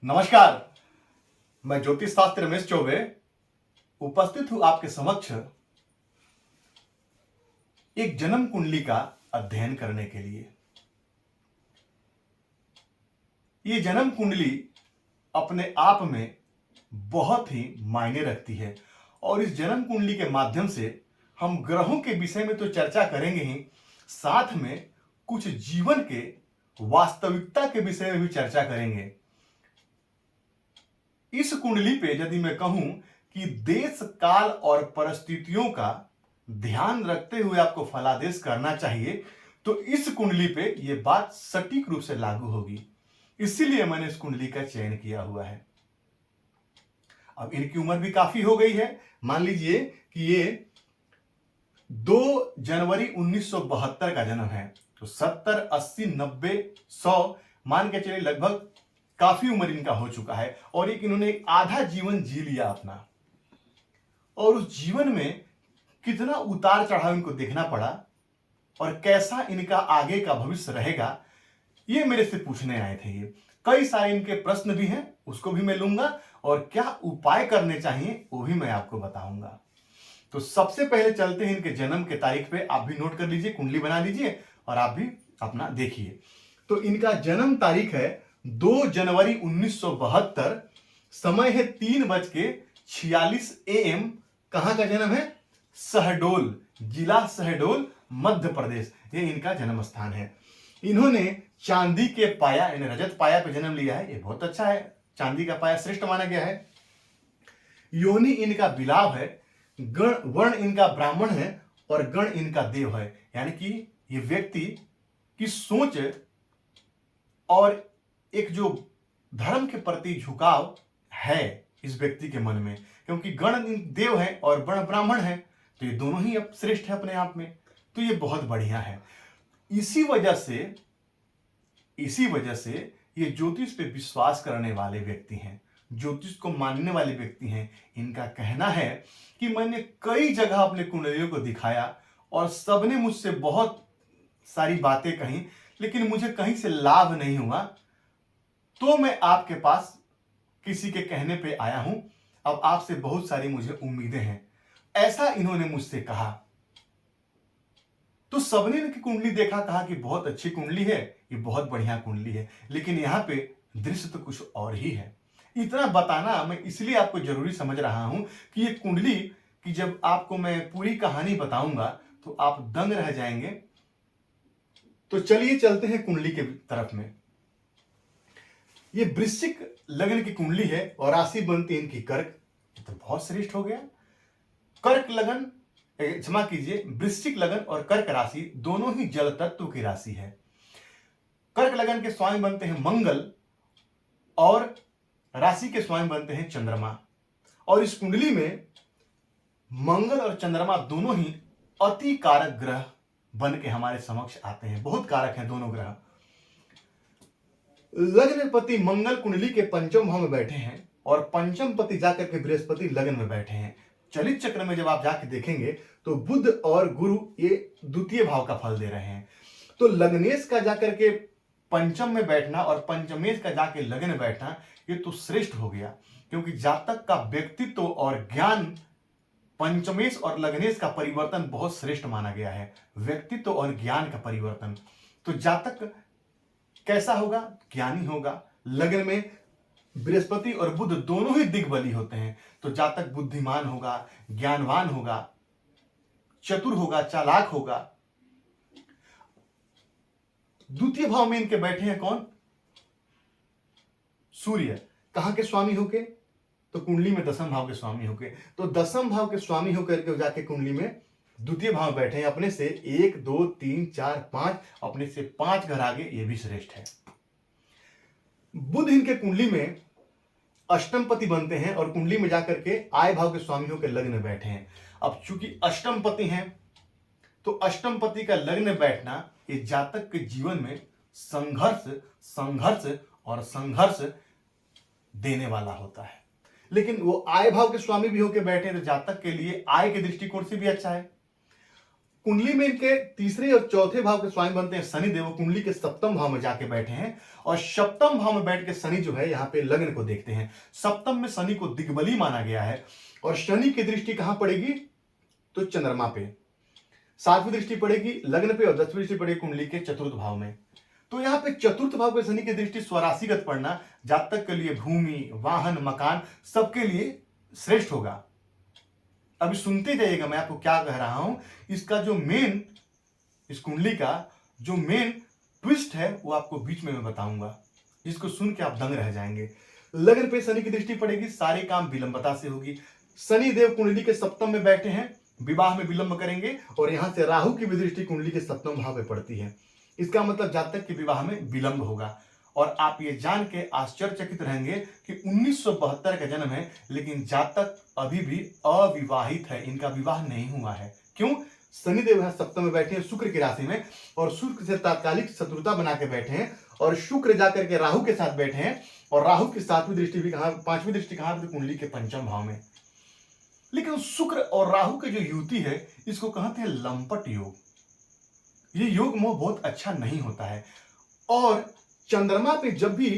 नमस्कार। मैं ज्योतिष शास्त्र रमेश चौबे उपस्थित हूं आपके समक्ष एक जन्म कुंडली का अध्ययन करने के लिए। ये जन्म कुंडली अपने आप में बहुत ही मायने रखती है और इस जन्म कुंडली के माध्यम से हम ग्रहों के विषय में तो चर्चा करेंगे ही, साथ में कुछ जीवन के वास्तविकता के विषय में भी चर्चा करेंगे। इस कुंडली पे यदि मैं कहूं कि देश काल और परिस्थितियों का ध्यान रखते हुए आपको फलादेश करना चाहिए, तो इस कुंडली पे यह बात सटीक रूप से लागू होगी। इसीलिए मैंने इस कुंडली का चयन किया हुआ है। अब इनकी उम्र भी काफी हो गई है। मान लीजिए कि ये 2 जनवरी 1972 का जन्म है, तो 70, 80, 90, 100 मान के चलिए लगभग काफी उम्र इनका हो चुका है और एक इन्होंने आधा जीवन जी लिया अपना, और उस जीवन में कितना उतार चढ़ाव इनको देखना पड़ा और कैसा इनका आगे का भविष्य रहेगा, ये मेरे से पूछने आए थे। ये कई सारे इनके प्रश्न भी हैं, उसको भी मैं लूंगा और क्या उपाय करने चाहिए वो भी मैं आपको बताऊंगा। तो सबसे पहले चलते हैं इनके जन्म के तारीख पे। आप भी नोट कर लीजिए, कुंडली बना लीजिए और आप भी अपना देखिए। तो इनका जन्म तारीख है 2 जनवरी 1972। समय है 3:46 AM। कहां का जन्म है? शहडोल, जिला शहडोल, मध्य प्रदेश, ये इनका जन्म स्थान है। इन्होंने चांदी के पाया यानी रजत पाया पे जन्म लिया है। ये बहुत अच्छा है, चांदी का पाया श्रेष्ठ माना गया है। योनि इनका बिलाव है, गण वर्ण इनका ब्राह्मण है और गण इनका देव है। यानी कि ये व्यक्ति की सोच और एक जो धर्म के प्रति झुकाव है इस व्यक्ति के मन में, क्योंकि गण देव है और वर्ण ब्राह्मण है, तो ये दोनों ही अब श्रेष्ठ है अपने आप में। तो ये बहुत बढ़िया है। इसी वजह से ये ज्योतिष पे विश्वास करने वाले व्यक्ति हैं, ज्योतिष को मानने वाले व्यक्ति हैं। इनका कहना है कि मैंने कई जगह अपने कुंडलियों को दिखाया और सबने मुझसे बहुत सारी बातें कही, लेकिन मुझे कहीं से लाभ नहीं हुआ, तो मैं आपके पास किसी के कहने पे आया हूं। अब आपसे बहुत सारी मुझे उम्मीदें हैं, ऐसा इन्होंने मुझसे कहा। तो सबने इनकी कुंडली देखा, कहा कि बहुत अच्छी कुंडली है, ये बहुत बढ़िया कुंडली है, लेकिन यहां पे दृश्य तो कुछ और ही है। इतना बताना मैं इसलिए आपको जरूरी समझ रहा हूं कि ये कुंडली की जब आपको मैं पूरी कहानी बताऊंगा तो आप दंग रह जाएंगे। तो चलिए चलते हैं कुंडली के तरफ में। ये वृश्चिक लग्न की कुंडली है और राशि बनती है इनकी कर्क। तो बहुत श्रेष्ठ हो गया। कर्क लग्न, क्षमा कीजिए, वृश्चिक लग्न और कर्क राशि दोनों ही जल तत्व की राशि है। कर्क लग्न के स्वामी बनते हैं मंगल और राशि के स्वामी बनते हैं चंद्रमा। और इस कुंडली में मंगल और चंद्रमा दोनों ही अति कारक ग्रह बन के हमारे समक्ष आते हैं। बहुत कारक हैं दोनों ग्रह। लग्नपति मंगल कुंडली के पंचम भाव में बैठे हैं और पंचम पति जाकर के बृहस्पति लग्न में बैठे हैं। चलित चक्र में जब आप जाके देखेंगे तो बुध और गुरु ये द्वितीय भाव का फल दे रहे हैं। तो लग्नेश का जाकर के पंचम में बैठना और पंचमेश का जाके लग्न में बैठना, ये तो श्रेष्ठ हो गया, क्योंकि जातक का व्यक्तित्व और ज्ञान, पंचमेश और लग्नेश का परिवर्तन बहुत श्रेष्ठ माना गया है, व्यक्तित्व और ज्ञान का परिवर्तन। तो जातक कैसा होगा? ज्ञानी होगा। लग्न में बृहस्पति और बुध दोनों ही दिग्बली होते हैं, तो जातक बुद्धिमान होगा, ज्ञानवान होगा, चतुर होगा, चालाक होगा। द्वितीय भाव में इनके बैठे हैं कौन? सूर्य। कहां के स्वामी होके? तो कुंडली में दसम भाव के स्वामी होके। तो दसम भाव के स्वामी होकर के जाके कुंडली में द्वितीय भाव बैठे हैं, अपने से 1, 2, 3, 4, 5, अपने से 5 घर आगे, ये भी श्रेष्ठ है। बुध इनके कुंडली में अष्टम पति बनते हैं और कुंडली में जाकर के आय भाव के स्वामी होकर लग्न में बैठे हैं। अब चूंकि अष्टम पति हैं, तो अष्टम पति का लग्न में बैठना ये जातक के जीवन में संघर्ष और संघर्ष देने वाला होता है। लेकिन वो आय भाव के स्वामी भी होकर बैठे हैं, तो जातक के लिए आय के दृष्टिकोण से भी अच्छा है। कुंडली में इनके तीसरे और चौथे भाव के स्वामी बनते हैं शनि देव। कुंडली के सप्तम भाव में जाके बैठे हैं और सप्तम भाव में बैठ के शनि जो है यहाँ पे लग्न को देखते हैं। सप्तम में शनि को दिग्बली माना गया है और शनि की दृष्टि कहां पड़ेगी? तो चंद्रमा पे। 7वीं दृष्टि पड़ेगी लग्न पे और 10वीं दृष्टि पड़ेगी कुंडली के चतुर्थ भाव में। तो यहाँ पे चतुर्थ भाव पे शनि की दृष्टि स्वराशिगत पड़ना जातक के लिए भूमि, वाहन, मकान सबके लिए श्रेष्ठ होगा। अभी सुनते जाइएगा मैं आपको क्या कह रहा हूं। इसका जो मेन, इस कुंडली का जो मेन ट्विस्ट है वो आपको बीच में मैं बताऊंगा, जिसको सुन के आप दंग रह जाएंगे। लग्न पे शनि की दृष्टि पड़ेगी, सारे काम विलंबता से होगी। शनि देव कुंडली के सप्तम में बैठे हैं, विवाह में विलंब करेंगे और यहां से राहु की भी दृष्टि कुंडली के सप्तम भाव में पड़ती है। इसका मतलब जातक के विवाह में विलंब होगा। और आप ये जान के आश्चर्यचकित रहेंगे कि 1972 का जन्म है लेकिन जातक अभी भी अविवाहित है, इनका विवाह नहीं हुआ है। क्यों? शनिदेव है सप्तम में बैठे हैं शुक्र की राशि में और शुक्र से तात्कालिक शत्रुता बना के बैठे हैं और शुक्र जाकर के राहु के साथ बैठे हैं और राहु की 7वीं दृष्टि भी कहां, 5वीं दृष्टि कहां? कुंडली के पंचम भाव में। लेकिन शुक्र और राहु की जो युति है इसको कहते हैं लंपट योग। ये योग मोह बहुत अच्छा नहीं होता है। और चंद्रमा पे जब भी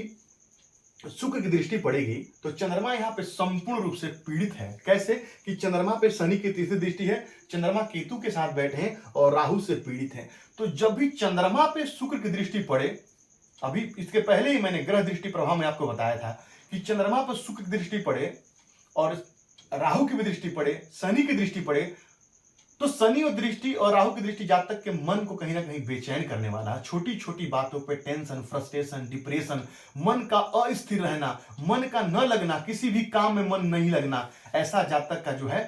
शुक्र की दृष्टि पड़ेगी तो चंद्रमा यहाँ पे संपूर्ण रूप से पीड़ित है। कैसे? कि चंद्रमा पे शनि की तीसरी दृष्टि है, चंद्रमा केतु के साथ बैठे हैं और राहु से पीड़ित हैं। तो जब भी चंद्रमा पे शुक्र की दृष्टि पड़े, अभी इसके पहले ही मैंने ग्रह दृष्टि प्रभाव में आपको बताया था कि चंद्रमा पर शुक्र की दृष्टि पड़े और राहु की भी दृष्टि पड़े, शनि की दृष्टि पड़े, तो शनि और दृष्टि और राहु की दृष्टि जातक के मन को कहीं ना कहीं बेचैन करने वाला है। छोटी छोटी बातों पे टेंशन, फ्रस्ट्रेशन, डिप्रेशन, मन का अस्थिर रहना, मन का न लगना, किसी भी काम में मन नहीं लगना, ऐसा जातक का जो है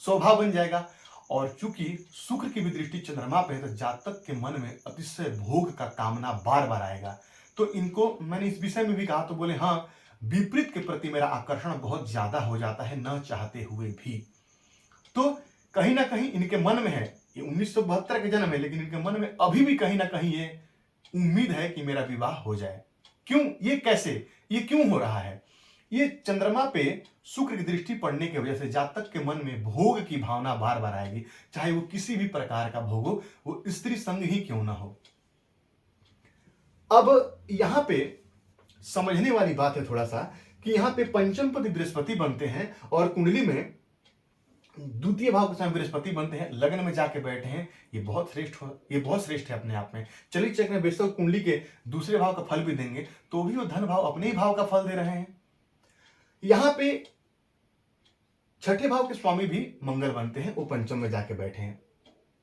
स्वभाव बन जाएगा। और चूंकि शुक्र की भी दृष्टि चंद्रमा पे है तो जातक के मन में अतिशय भोग का कामना बार बार आएगा। तो इनको मैंने इस विषय में भी कहा तो बोले हाँ, विपरीत के प्रति मेरा आकर्षण बहुत ज्यादा हो जाता है न चाहते हुए भी। तो कहीं ना कहीं इनके मन में है, ये 1972 के जन्म है लेकिन इनके मन में अभी भी कहीं ना कहीं ये उम्मीद है कि मेरा विवाह हो जाए। क्यों? ये कैसे, ये क्यों हो रहा है? ये चंद्रमा पे शुक्र की दृष्टि पड़ने की वजह से जातक के मन में भोग की भावना बार बार आएगी, चाहे वो किसी भी प्रकार का भोग हो, वो स्त्री संग ही क्यों ना हो। अब यहां पे समझने वाली बात है थोड़ा सा कि यहां पे पंचम पति बृहस्पति बनते हैं और कुंडली में द्वितीय भाव के साथ बृहस्पति बनते हैं, लग्न में जाके बैठे हैं। ये बहुत श्रेष्ठ है अपने आप में। चलिए चेक में बेशक कुंडली के दूसरे भाव का फल भी देंगे तो भी वो धन भाव अपने ही भाव का फल दे रहे हैं। यहां पे छठे भाव के स्वामी भी मंगल बनते हैं, वो पंचम में जाके बैठे हैं।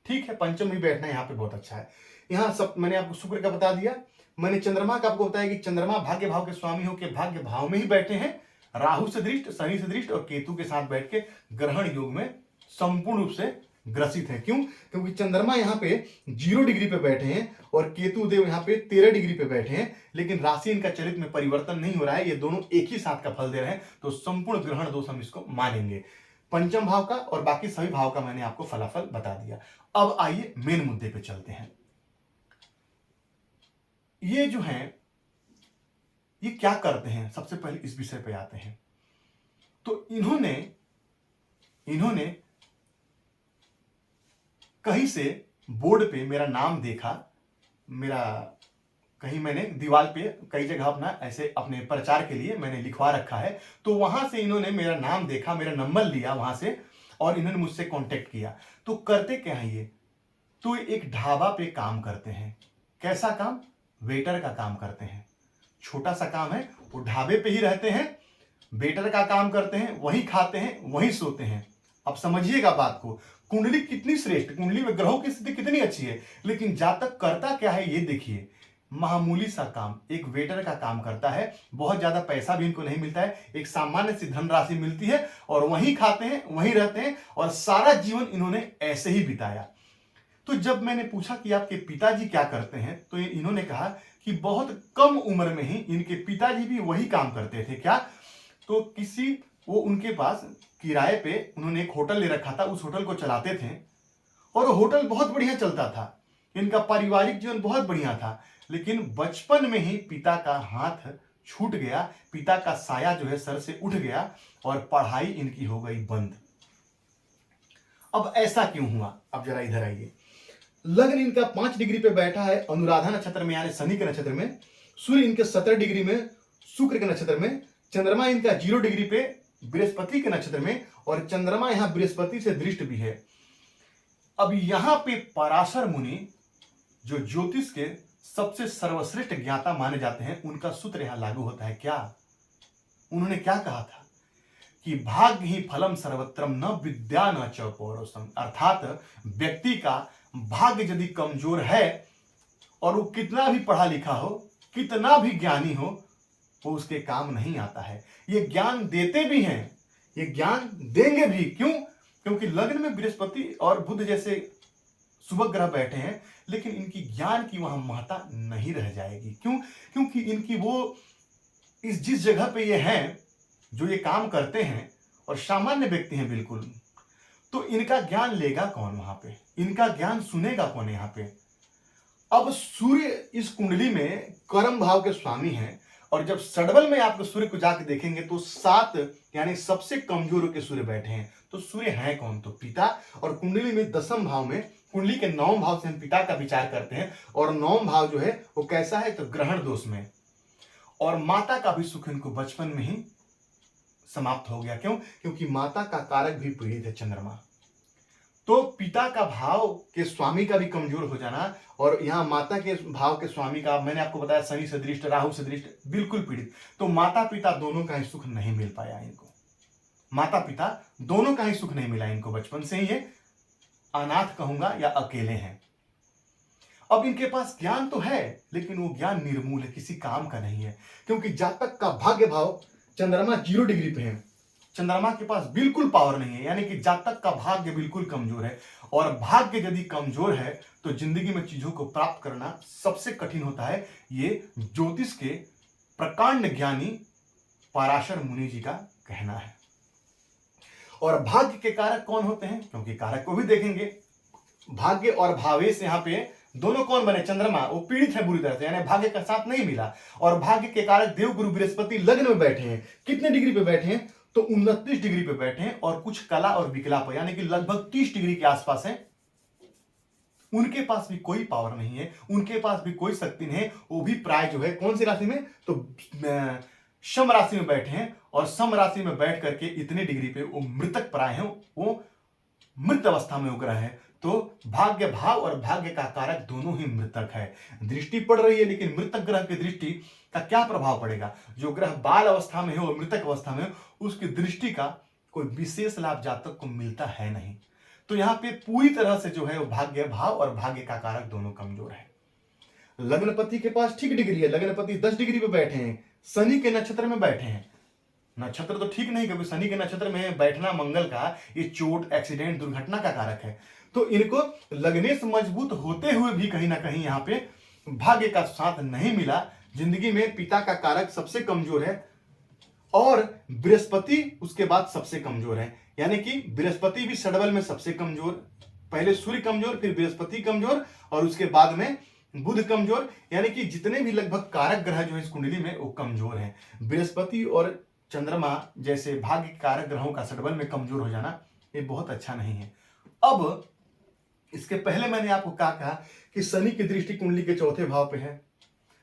ठीक है, पंचम में बैठना यहाँ पे बहुत अच्छा है। यहाँ सब मैंने आपको शुक्र का बता दिया, मैंने चंद्रमा का आपको बताया कि चंद्रमा भाग्य भाव के स्वामी होकर भाग्य भाव में ही बैठे हैं, राहु से दृष्ट, शनि से दृष्ट और केतु के साथ बैठ के ग्रहण योग में संपूर्ण रूप से ग्रसित है। क्यों? क्योंकि चंद्रमा यहाँ पे 0 डिग्री पे बैठे हैं और केतु देव यहाँ पे 13 डिग्री पे बैठे हैं, लेकिन राशि इनका चरित्र में परिवर्तन नहीं हो रहा है, ये दोनों एक ही साथ का फल दे रहे हैं। तो संपूर्ण ग्रहण दोष हम इसको मानेंगे। पंचम भाव का और बाकी सभी भाव का मैंने आपको फलाफल बता दिया। अब आइए मेन मुद्दे पे चलते हैं। ये जो है ये क्या करते हैं, सबसे पहले इस विषय पे आते हैं। तो इन्होंने कहीं से बोर्ड पे मेरा नाम देखा, मेरा कहीं मैंने दीवार पे कई जगह अपना ऐसे अपने प्रचार के लिए मैंने लिखवा रखा है, तो वहां से इन्होंने मेरा नाम देखा, मेरा नंबर लिया वहां से और इन्होंने मुझसे कांटेक्ट किया। तो करते क्या है ये? तो एक ढाबा पे काम करते हैं। कैसा काम? वेटर का काम करते हैं। छोटा सा काम है, वो ढाबे पे ही रहते हैं, वेटर का काम करते हैं, वहीं खाते हैं, वहीं सोते हैं। अब समझिएगा बात को, कुंडली कितनी श्रेष्ठ, कुंडली में ग्रहों की स्थिति कितनी अच्छी है, लेकिन जातक करता क्या है ये देखिए। मामूली सा काम, एक वेटर का काम करता है, बहुत ज्यादा पैसा भी इनको नहीं मिलता है, एक सामान्य सी धनराशि मिलती है और वहीं खाते हैं, वहीं रहते हैं और सारा जीवन इन्होंने ऐसे ही बिताया। तो जब मैंने पूछा कि आपके पिताजी क्या करते हैं, तो इन्होंने कहा कि बहुत कम उम्र में ही इनके पिताजी भी वही काम करते थे। क्या? तो वो उनके पास किराए पे उन्होंने एक होटल ले रखा था, उस होटल को चलाते थे और होटल बहुत बढ़िया चलता था, इनका पारिवारिक जीवन बहुत बढ़िया था। लेकिन बचपन में ही पिता का हाथ छूट गया, पिता का साया जो है सर से उठ गया और पढ़ाई इनकी हो गई बंद। अब ऐसा क्यों हुआ? अब जरा इधर आइए। लग्न इनका 5 डिग्री पे बैठा है अनुराधा नक्षत्र में यानी शनि के नक्षत्र में, सूर्य इनके 17 डिग्री में शुक्र के नक्षत्र में, चंद्रमा इनका 0 डिग्री पे बृहस्पति के नक्षत्र में, और चंद्रमा यहां बृहस्पति से दृष्ट भी है। अब यहां पे पराशर मुनि जो ज्योतिष के सबसे सर्वश्रेष्ठ ज्ञाता माने जाते हैं, उनका सूत्र यहां लागू होता है। क्या उन्होंने क्या कहा था कि भाग्य ही फलम सर्वत्रम न विद्या न च पौरुषम, अर्थात व्यक्ति का भाग्य यदि कमजोर है और वो कितना भी पढ़ा लिखा हो, कितना भी ज्ञानी हो, वो उसके काम नहीं आता है। ये ज्ञान देते भी हैं, ये ज्ञान देंगे भी। क्यों? क्योंकि लग्न में बृहस्पति और बुध जैसे शुभ ग्रह बैठे हैं, लेकिन इनकी ज्ञान की वहां महत्ता नहीं रह जाएगी। क्यों? क्योंकि इनकी वो इस जिस जगह पे ये हैं, जो ये काम करते हैं और सामान्य व्यक्ति हैं बिल्कुल, तो इनका ज्ञान लेगा कौन वहां पे? इनका ज्ञान सुनेगा कौन यहाँ पे? अब सूर्य इस कुंडली में कर्म भाव के स्वामी हैं, और जब सडबल में आप सूर्य को जाके देखेंगे तो 7 यानी सबसे कमजोर के सूर्य बैठे हैं। तो सूर्य है कौन? तो पिता। और कुंडली में 10वें भाव में, कुंडली के 9वें भाव से हम पिता का विचार करते हैं, और 9वां भाव जो है वो कैसा है? तो ग्रहण दोष में। और माता का भी सुख इनको बचपन में ही समाप्त हो गया। क्यों? क्योंकि माता का कारक भी पीड़ित है चंद्रमा। तो पिता का भाव के स्वामी का भी कमजोर हो जाना, और यहां माता के भाव के स्वामी का, मैंने आपको बताया शनि से दृष्ट, राहु से दृष्ट, बिल्कुल पीड़ित। तो माता पिता दोनों का ही सुख नहीं मिल पाया इनको। माता पिता दोनों का ही सुख नहीं मिला इनको। बचपन से ही ये अनाथ कहूंगा या अकेले हैं। अब इनके पास ज्ञान तो है, लेकिन वो ज्ञान निर्मूल है, किसी काम का नहीं है। क्योंकि जातक का भाग्य भाव चंद्रमा 0 डिग्री पे है, चंद्रमा के पास बिल्कुल पावर नहीं है, यानी कि जातक का भाग्य बिल्कुल कमजोर है। और भाग्य यदि कमजोर है तो जिंदगी में चीजों को प्राप्त करना सबसे कठिन होता है। ये ज्योतिष के प्रकांड ज्ञानी पराशर मुनि जी का कहना है। और भाग्य के कारक कौन होते हैं? क्योंकि कारक को भी देखेंगे। भाग्य और भावेश यहाँ पे दोनों कौन बने? चंद्रमा, वो पीड़ित है बुरी तरह से, यानी भाग्य का साथ नहीं मिला। और भाग्य के कारक देव गुरु बृहस्पति लग्न में बैठे हैं। कितने डिग्री पे बैठे हैं? तो 29 डिग्री पे बैठे हैं, और कुछ कला और विकला पर, यानी कि लगभग 30 डिग्री के आसपास हैं। उनके पास भी कोई पावर नहीं है, उनके पास भी कोई शक्ति नहीं है। वो भी प्राय जो है कौन सी राशि में? तो सम राशि में बैठे हैं, और सम राशि में बैठ करके इतने डिग्री पे वो मृतक प्राय हैं, वो मृत अवस्था में उग्रह है। तो भाग्य भाव और भाग्य का कारक दोनों ही मृतक है। दृष्टि पड़ रही है, लेकिन मृतक ग्रह की दृष्टि का क्या प्रभाव पड़ेगा? जो ग्रह बाल अवस्था में है और मृतक अवस्था में, उसकी दृष्टि का कोई विशेष लाभ जातक को मिलता है नहीं। तो यहाँ पे पूरी तरह से जो है वो भाग्य भाव और भाग्य का कारक दोनों कमजोर है। लग्नपति के पास ठीक डिग्री है, लग्नपति 10 डिग्री पे बैठे हैं, शनि के नक्षत्र में बैठे हैं। नक्षत्र तो ठीक नहीं, क्योंकि शनि के नक्षत्र में बैठना मंगल का, ये चोट, एक्सीडेंट, दुर्घटना का कारक है। तो इनको लग्नेश मजबूत होते हुए भी कहीं ना कहीं यहाँ पे भाग्य का साथ नहीं मिला। जिंदगी में पिता का कारक सबसे कमजोर है, और बृहस्पति उसके बाद सबसे कमजोर है। यानी कि बृहस्पति भी सडबल में सबसे कमजोर, पहले सूर्य कमजोर, फिर बृहस्पति कमजोर, और उसके बाद में बुध कमजोर। यानी कि जितने भी लगभग कारक ग्रह जो है इस कुंडली में वो कमजोर हैं। बृहस्पति और चंद्रमा जैसे भाग्य कारक ग्रहों का सडबल में कमजोर हो जाना ये बहुत अच्छा नहीं है। अब इसके पहले मैंने आपको कहा कि शनि की दृष्टि कुंडली के 4थे भाव पे है,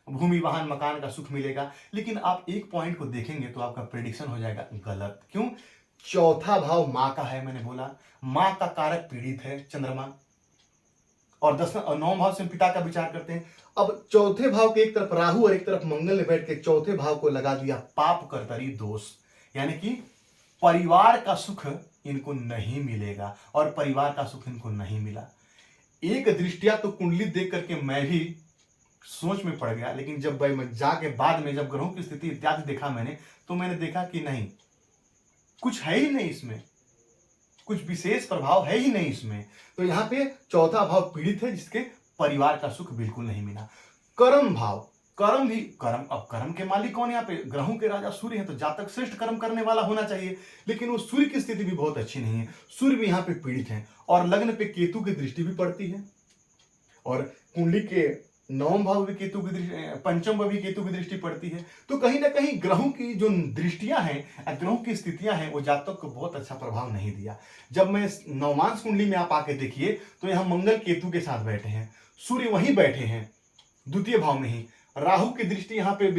भूमि वाहन मकान का सुख मिलेगा। लेकिन आप एक पॉइंट को देखेंगे तो आपका प्रेडिक्शन हो जाएगा गलत। क्यों? 4था भाव मां का है, मैंने बोला मां का कारक पीड़ित है चंद्रमा, और 10वें और 9वें भाव से पिता का विचार करते हैं। अब 4थे भाव के एक तरफ राहु और एक तरफ मंगल ने बैठ के 4थे भाव को लगा दिया पाप कर्तरी दोष, यानी कि परिवार का सुख इनको नहीं मिलेगा, और परिवार का सुख इनको नहीं मिला। एक दृष्टिया तो कुंडली देख करके मैं भी सोच में पड़ गया, लेकिन जब मैं जाके बाद में जब ग्रहों की स्थिति इत्यादि देखा मैंने, तो मैंने देखा कि नहीं, कुछ है ही नहीं इसमें, कुछ विशेष प्रभाव है ही नहीं इसमें। तो यहाँ पे 4था भाव पीड़ित है, जिसके परिवार का सुख बिल्कुल नहीं मिला। कर्म भाव, कर्म भी कर्म, अब कर्म के मालिक कौन है? यहाँ पे ग्रहों के राजा सूर्य है, तो जातक श्रेष्ठ कर्म करने वाला होना चाहिए, लेकिन वो सूर्य की स्थिति भी बहुत अच्छी नहीं है। सूर्य भी यहाँ पे पीड़ित है, और लग्न पे केतु की दृष्टि भी पड़ती है, और कुंडली के नवम भाव भी केतु की दृष्टि, पंचम में भी केतु की दृष्टि पड़ती है। तो कहीं ना कहीं ग्रहों की जो दृष्टियां हैं, ग्रहों की स्थितियां हैं, वो जातक को बहुत अच्छा प्रभाव नहीं दिया। जब मैं नवमांश कुंडली में आप आके देखिए तो यहाँ मंगल केतु के साथ बैठे हैं, सूर्य वहीं बैठे हैं द्वितीय भाव में ही, राहु की दृष्टि यहाँ पे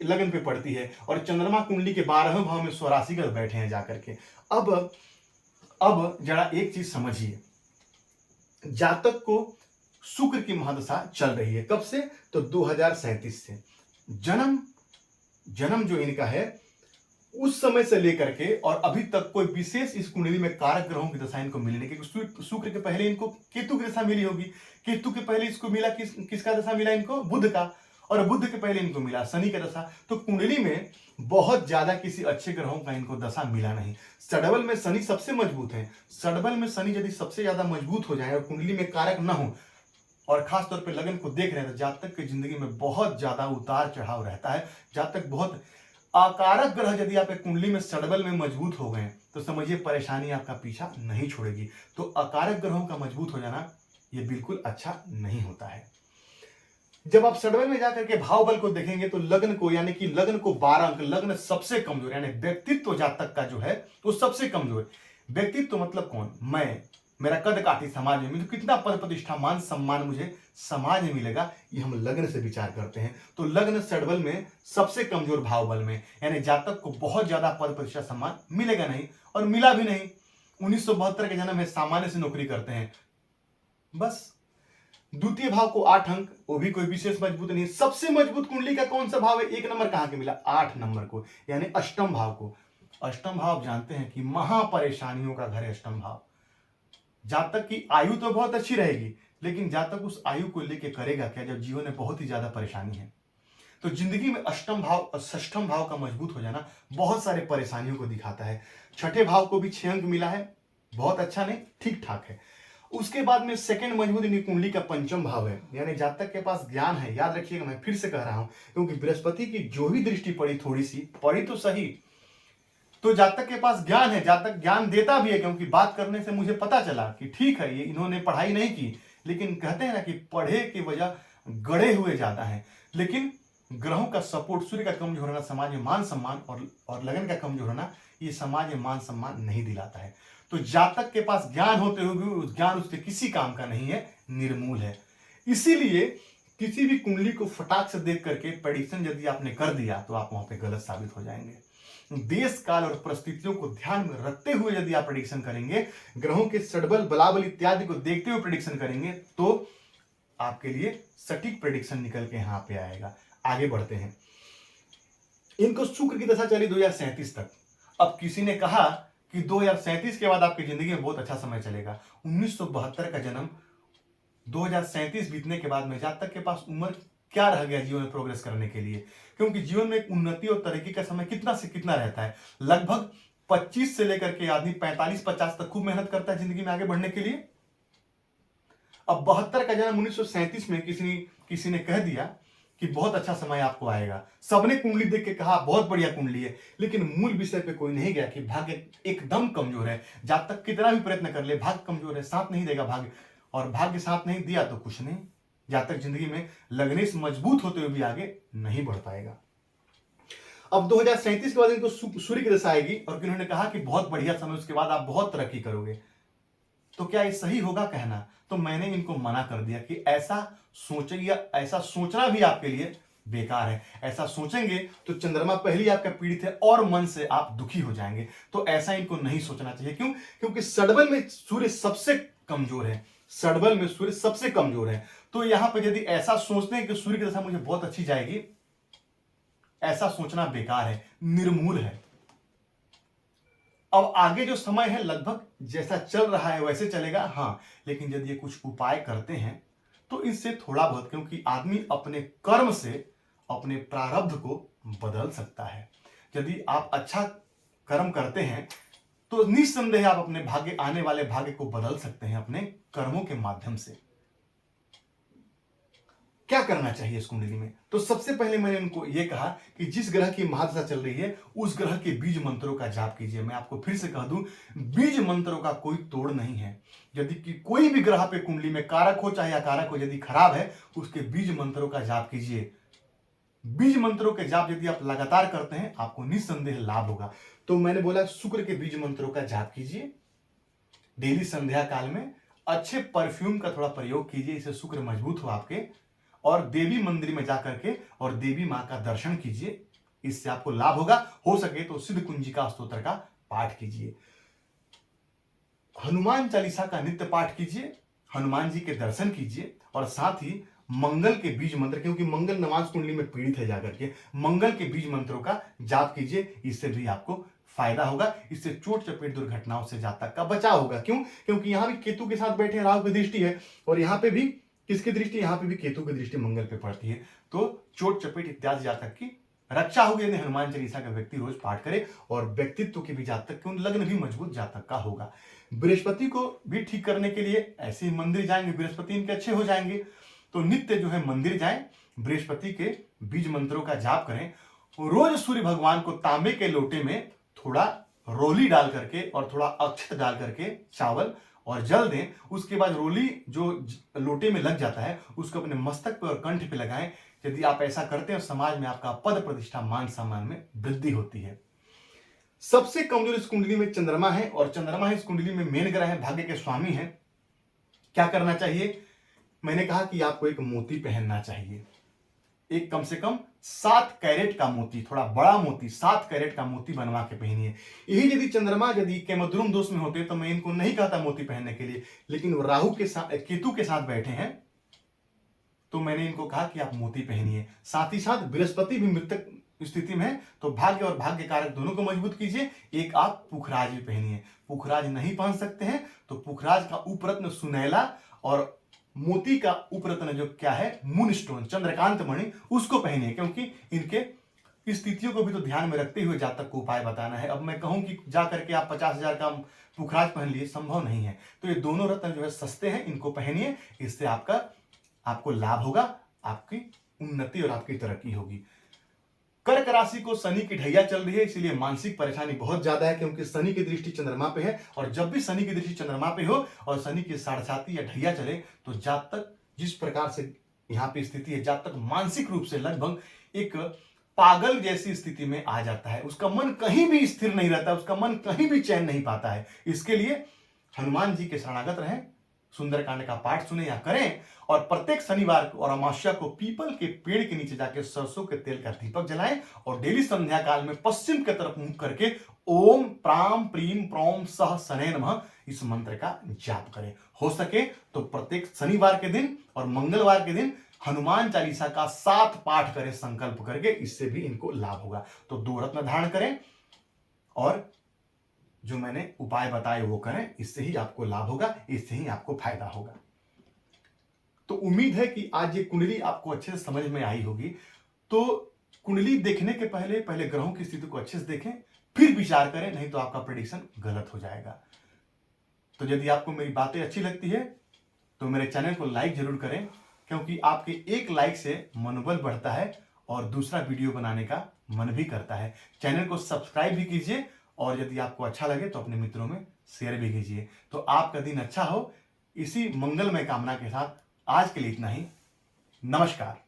लगन पे पड़ती है, और चंद्रमा कुंडली के 12वें भाव में स्वराशिगत बैठे हैं जाकर के। अब जरा एक चीज समझिए, जातक को शुक्र की महादशा चल रही है। कब से? तो 2037 से। जन्म जो इनका है उस समय से लेकर के और अभी तक कोई विशेष इस कुंडली में कारक ग्रहों की दशा इनको मिली नहीं, क्योंकि शुक्र के पहले इनको केतु की दशा मिली होगी, केतु के पहले इसको मिला किसका दशा मिला इनको? बुध का, और बुध के पहले इनको मिला शनि का दशा। तो कुंडली में बहुत ज्यादा किसी अच्छे ग्रहों का इनको दशा मिला नहीं। सडबल में शनि सबसे मजबूत है, सडबल में शनि यदि सबसे ज्यादा मजबूत हो जाए और कुंडली में कारक न हो, और खास तौर पे लगन को देख रहे हैं, तो जातक की जिंदगी में बहुत ज्यादा उतार चढ़ाव रहता है। जातक बहुत अकारक ग्रह यदि आपके कुंडली में सडबल में मजबूत हो गए तो समझिए परेशानी आपका पीछा नहीं छोड़ेगी। तो अकारक ग्रहों का मजबूत हो जाना ये बिल्कुल अच्छा नहीं होता है। जब आप सडबल में जाकर के भाव बल को देखेंगे तो लग्न को, यानी कि लग्न को 12 अंक, लग्न सबसे कमजोर, यानी व्यक्तित्व जातक का जो है वो सबसे कमजोर। व्यक्तित्व मतलब कौन? मैं, मेरा कद काठी समाज में, मुझे कितना पद प्रतिष्ठा मान सम्मान मुझे समाज में मिलेगा, ये हम लग्न से विचार करते हैं। तो लग्न सडबल में सबसे कमजोर भाव बल में, यानी जातक को बहुत ज्यादा पद प्रतिष्ठा सम्मान मिलेगा नहीं, और मिला भी नहीं। 1972 के जन्म है, सामान्य से नौकरी करते हैं बस। द्वितीय भाव को 8 अंक, वो भी कोई विशेष मजबूत नहीं। सबसे मजबूत कुंडली का कौन सा भाव है? 1 नंबर कहां के मिला? 8 नंबर को, यानी अष्टम भाव को। अष्टम भाव जानते हैं कि महा परेशानियों का घर है अष्टम भाव। जातक की आयु तो बहुत अच्छी रहेगी, लेकिन जातक उस आयु को लेके करेगा क्या जब जीवन में बहुत ही ज्यादा परेशानी है। तो जिंदगी में अष्टम भाव और षष्ठम भाव का मजबूत हो जाना बहुत सारे परेशानियों को दिखाता है। छठे भाव को भी 6 अंक मिला है, बहुत अच्छा नहीं, ठीक ठाक है। उसके बाद में सेकंड मजबूत इनकी कुंडली का पंचम भाव है, यानी जातक के पास ज्ञान है। याद रखिएगा, मैं फिर से कह रहा हूं, क्योंकि बृहस्पति की जो भी दृष्टि पड़ी, थोड़ी सी पड़ी तो सही, तो जातक के पास ज्ञान है, जातक ज्ञान देता भी है। क्योंकि बात करने से मुझे पता चला कि ठीक है, ये इन्होंने पढ़ाई नहीं की, लेकिन कहते हैं ना कि पढ़े की वजह गढ़े हुए ज्यादा है। लेकिन ग्रहों का सपोर्ट, सूर्य का कमजोर होना समाज में मान सम्मान, और लगन का कमजोर होना ये समाज में मान सम्मान नहीं दिलाता है। तो जातक के पास ज्ञान होते हुए भी उस ज्ञान उसके किसी काम का नहीं है, निर्मूल है। इसीलिए किसी भी कुंडली को फटाक से देख करके प्रेडिक्शन यदि आपने कर दिया तो आप वहां पे गलत साबित हो जाएंगे। देश काल और परिस्थितियों को ध्यान में रखते हुए यदि आप प्रेडिक्शन करेंगे, ग्रहों के सडबल बलाबल इत्यादि को देखते हुए प्रेडिक्शन करेंगे, तो आपके लिए सटीक प्रेडिक्शन निकल के यहां पे आएगा। आगे बढ़ते हैं। इनको शुक्र की दशा चली 2037 तक। अब किसी ने कहा कि 2037 के बाद आपकी जिंदगी में बहुत अच्छा समय चलेगा। 1972 का जन्म, 2037 बीतने के बाद में जातक के पास उम्र क्या रह गया जीवन में प्रोग्रेस करने के लिए? क्योंकि जीवन में उन्नति और तरक्की का समय कितना से कितना रहता है? लगभग 25 से लेकर के आदमी 45-50 तक खूब मेहनत करता है जिंदगी में आगे बढ़ने के लिए। अब 72 का जन्म 1937 में किसी ने कह दिया कि बहुत अच्छा समय आपको आएगा। सबने कुंडली देख के कहा बहुत बढ़िया कुंडली है, लेकिन मूल विषय पे कोई नहीं गया कि भाग्य एकदम कमजोर है। जातक कितना भी प्रयत्न कर ले, भाग्य कमजोर है, साथ नहीं देगा भाग्य, और भाग्य साथ नहीं दिया तो कुछ नहीं। जातक जिंदगी में लगने से मजबूत होते हुए भी आगे नहीं बढ़ पाएगा। अब 2037 के बाद इनको सूर्य की दशा आएगी, और इन्होंने कहा कि बहुत बढ़िया समय, उसके बाद आप बहुत तरक्की करोगे। तो क्या ये सही होगा कहना? तो मैंने इनको मना कर दिया कि ऐसा सोचिए, ऐसा सोचना भी आपके लिए बेकार है। ऐसा सोचेंगे तो चंद्रमा पहले आपका पीड़ित है और मन से आप दुखी हो जाएंगे। तो ऐसा इनको नहीं सोचना चाहिए। क्यों? क्योंकि सडबल में सूर्य सबसे कमजोर है, सडबल में सूर्य सबसे कमजोर है। तो यहां पर यदि ऐसा सोचते हैं कि सूर्य की दशा मुझे बहुत अच्छी जाएगी, ऐसा सोचना बेकार है, निर्मूल है। अब आगे जो समय है लगभग जैसा चल रहा है वैसे चलेगा, हाँ, लेकिन यदि ये कुछ उपाय करते हैं तो इससे थोड़ा बहुत, क्योंकि आदमी अपने कर्म से अपने प्रारब्ध को बदल सकता है। यदि आप अच्छा कर्म करते हैं तो निस्संदेह आप अपने भाग्य, आने वाले भाग्य को बदल सकते हैं अपने कर्मों के माध्यम से। क्या करना चाहिए इस कुंडली में? तो सबसे पहले मैंने उनको यह कहा कि जिस ग्रह की महादशा चल रही है उस ग्रह के बीज मंत्रों का जाप कीजिए। मैं आपको फिर से कह दूं, बीज मंत्रों का कोई तोड़ नहीं है। यदि कि कोई भी ग्रह पे कुंडली में कारक हो चाहे अकारक हो, यदि खराब है उसके बीज मंत्रों का जाप कीजिए। बीज मंत्रों के जाप यदि आप लगातार करते हैं आपको निस्संदेह लाभ होगा। तो मैंने बोला शुक्र के बीज मंत्रों का जाप कीजिए डेली संध्या काल में। अच्छे परफ्यूम का थोड़ा प्रयोग कीजिए, इससे शुक्र मजबूत हो आपके। और देवी मंदिर में जाकर के और देवी मां का दर्शन कीजिए, इससे आपको लाभ होगा। हो सके तो सिद्ध कुंजिका स्तोत्र का पाठ कीजिए। हनुमान चालीसा का नित्य पाठ कीजिए, हनुमान जी के दर्शन कीजिए और साथ ही मंगल के बीज मंत्र, क्योंकि मंगल नवांश कुंडली में पीड़ित है, जाकर के मंगल के बीज मंत्रों का जाप कीजिए, इससे भी आपको फायदा होगा। इससे चोट चपेट दुर्घटनाओं से जातक का बचाव होगा। क्यों? क्योंकि यहां भी केतु के साथ बैठे राहु की दृष्टि है और यहां पे भी किसकी दृष्टि? यहां पे भी केतु की दृष्टि मंगल पे पड़ती है। तो चोट चपेट इत्यादि जातक की रक्षा होगी यदि हनुमान चालीसा का व्यक्ति रोज पाठ करे। और व्यक्तित्व के भी जातक के लग्न भी मजबूत जातक का होगा। बृहस्पति को भी ठीक करने के लिए ऐसे ही मंदिर जाएंगे, बृहस्पति इनके अच्छे हो जाएंगे। तो नित्य जो है मंदिर जाएं, बृहस्पति के बीज मंत्रों का जाप करें। रोज सूर्य भगवान को तांबे के लोटे में थोड़ा रोली डाल करके और थोड़ा अक्षत डाल करके चावल और जल दें। उसके बाद रोली जो लोटे में लग जाता है उसको अपने मस्तक पे और कंठ पे लगाएं। यदि आप ऐसा करते हैं समाज में आपका पद प्रतिष्ठा मान सम्मान में वृद्धि होती है। सबसे कमजोर इस कुंडली में चंद्रमा है और चंद्रमा इस कुंडली में मेन ग्रह है, भाग्य के स्वामी है। क्या करना चाहिए? मैंने कहा कि आपको एक मोती पहनना चाहिए, एक कम से कम 7 कैरेट का मोती, थोड़ा बड़ा मोती 7 कैरेट का मोती बनवा के पहनिए। यही यदि चंद्रमा यदि केमद्रुम दोष में होते तो मैं इनको नहीं कहता मोती पहनने के लिए, लेकिन वो राहु के साथ केतु के साथ बैठे हैं तो मैंने इनको कहा कि आप मोती पहनिए। साथ ही साथ बृहस्पति भी मृतक स्थिति में है तो भाग्य और भाग्य कारक दोनों को मजबूत कीजिए। एक आप पुखराज भी पहनिए। पुखराज नहीं पहन सकते हैं तो पुखराज का उपरत्न सुनैला और मोती का उपरत्न जो क्या है मून स्टोन चंद्रकांत मणि उसको पहनिए, क्योंकि इनके स्थितियों को भी तो ध्यान में रखते हुए जातक को उपाय बताना है। अब मैं कहूं कि जा करके आप 50,000 का पुखराज पहन लिए, संभव नहीं है। तो ये दोनों रत्न जो है सस्ते हैं, इनको पहनिए, इससे आपको लाभ होगा, आपकी उन्नति और आपकी तरक्की होगी। कर्क राशि को शनि की ढैया चल रही है, इसीलिए मानसिक परेशानी बहुत ज्यादा है, क्योंकि शनि की दृष्टि चंद्रमा पे है। और जब भी शनि की दृष्टि चंद्रमा पे हो और शनि की साढ़साती या ढैया चले तो जातक जिस प्रकार से यहाँ पे स्थिति है, जातक मानसिक रूप से लगभग एक पागल जैसी स्थिति में आ जाता है। उसका मन कहीं भी स्थिर नहीं रहता, उसका मन कहीं भी चैन नहीं पाता है। इसके लिए हनुमान जी के शरणागत रहें, सुंदरकांड का पाठ सुने या करें और प्रत्येक शनिवार को और अमावस्या को पीपल के पेड़ के नीचे जाकर सरसों के तेल का दीपक जलाएं और डेली संध्या काल में पश्चिम की तरफ मुंह करके ओम प्राम प्रीम प्रोम सह शनैः नमः इस मंत्र का जाप करें। हो सके तो प्रत्येक शनिवार के दिन और मंगलवार के दिन हनुमान चालीसा का 7 पाठ करें संकल्प करके, इससे भी इनको लाभ होगा। तो 2 रत्न धारण करें और जो मैंने उपाय बताए वो करें, इससे ही आपको लाभ होगा, इससे ही आपको फायदा होगा। तो उम्मीद है कि आज ये कुंडली आपको अच्छे से समझ में आई होगी। तो कुंडली देखने के पहले ग्रहों की स्थिति को अच्छे से देखें, फिर विचार करें, नहीं तो आपका प्रेडिक्शन गलत हो जाएगा। तो यदि आपको मेरी बातें अच्छी लगती है तो मेरे चैनल को लाइक जरूर करें, क्योंकि आपके एक लाइक से मनोबल बढ़ता है और दूसरा वीडियो बनाने का मन भी करता है। चैनल को सब्सक्राइब भी कीजिए और यदि आपको अच्छा लगे तो अपने मित्रों में शेयर भी कीजिए। तो आपका दिन अच्छा हो, इसी मंगलमय कामना के साथ आज के लिए इतना ही। नमस्कार।